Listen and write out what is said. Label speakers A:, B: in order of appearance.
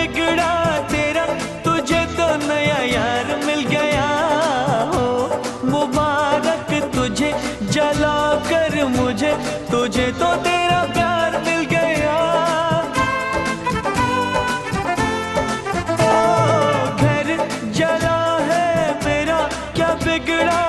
A: बिगड़ा तेरा, तुझे तो नया यार मिल गया। हो मुबारक तुझे जला कर मुझे, तुझे तो तेरा प्यार मिल गया। ओ घर जला है मेरा, क्या बिगड़ा